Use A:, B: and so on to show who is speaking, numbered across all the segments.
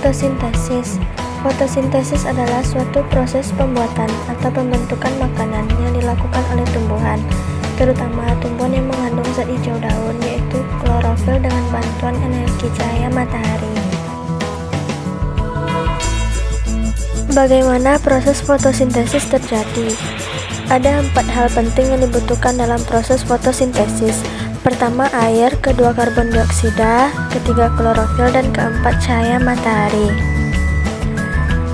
A: Fotosintesis. Fotosintesis adalah suatu proses pembuatan atau pembentukan makanan yang dilakukan oleh tumbuhan, terutama tumbuhan yang mengandung zat hijau daun, yaitu klorofil, dengan bantuan energi cahaya matahari. Bagaimana proses fotosintesis terjadi? Ada 4 hal penting yang dibutuhkan dalam proses fotosintesis. Pertama, air, kedua karbon dioksida, ketiga klorofil, dan keempat cahaya matahari.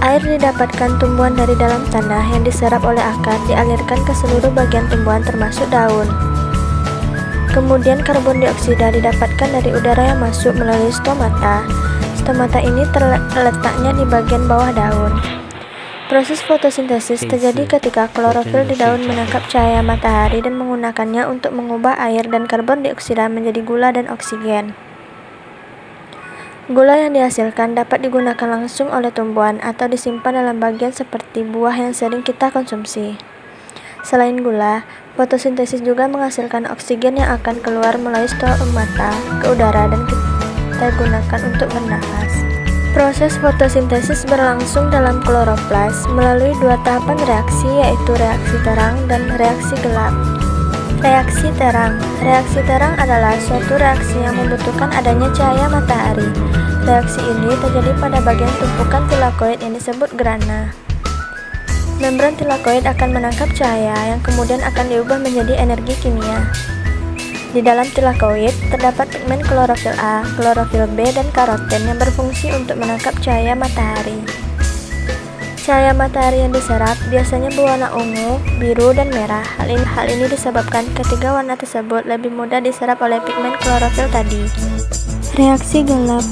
A: Air didapatkan tumbuhan dari dalam tanah yang diserap oleh akar, dialirkan ke seluruh bagian tumbuhan termasuk daun. Kemudian karbon dioksida didapatkan dari udara yang masuk melalui stomata. Stomata ini terletaknya di bagian bawah daun. Proses fotosintesis terjadi ketika klorofil di daun menangkap cahaya matahari dan menggunakannya untuk mengubah air dan karbon dioksida menjadi gula dan oksigen. Gula yang dihasilkan dapat digunakan langsung oleh tumbuhan atau disimpan dalam bagian seperti buah yang sering kita konsumsi. Selain gula, fotosintesis juga menghasilkan oksigen yang akan keluar melalui stomata ke udara dan kita gunakan untuk bernafas. Proses fotosintesis berlangsung dalam kloroplas melalui 2 tahapan reaksi, yaitu reaksi terang dan reaksi gelap. Reaksi terang. Reaksi terang adalah suatu reaksi yang membutuhkan adanya cahaya matahari. Reaksi ini terjadi pada bagian tumpukan tilakoid yang disebut grana. Membran tilakoid akan menangkap cahaya yang kemudian akan diubah menjadi energi kimia. Di dalam tilakoid terdapat pigmen klorofil A, klorofil B, dan karoten yang berfungsi untuk menangkap cahaya matahari. Cahaya matahari yang diserap biasanya berwarna ungu, biru, dan merah. Hal ini disebabkan ketiga warna tersebut lebih mudah diserap oleh pigmen klorofil tadi. Reaksi gelap.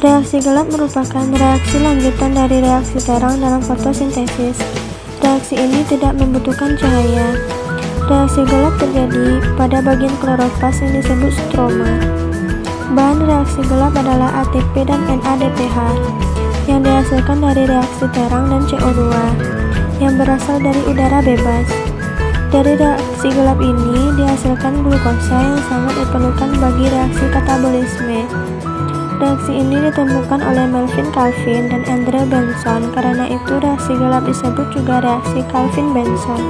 A: Reaksi gelap merupakan reaksi lanjutan dari reaksi terang dalam fotosintesis. Reaksi ini tidak membutuhkan cahaya. Reaksi gelap terjadi pada bagian kloroplas yang disebut stroma. Bahan reaksi gelap adalah ATP dan NADPH yang dihasilkan dari reaksi terang dan CO2 yang berasal dari udara bebas. Dari reaksi gelap ini dihasilkan glukosa yang sangat diperlukan bagi reaksi katabolisme. Reaksi ini ditemukan oleh Melvin Calvin dan Andre Benson, karena itu reaksi gelap disebut juga reaksi Calvin-Benson.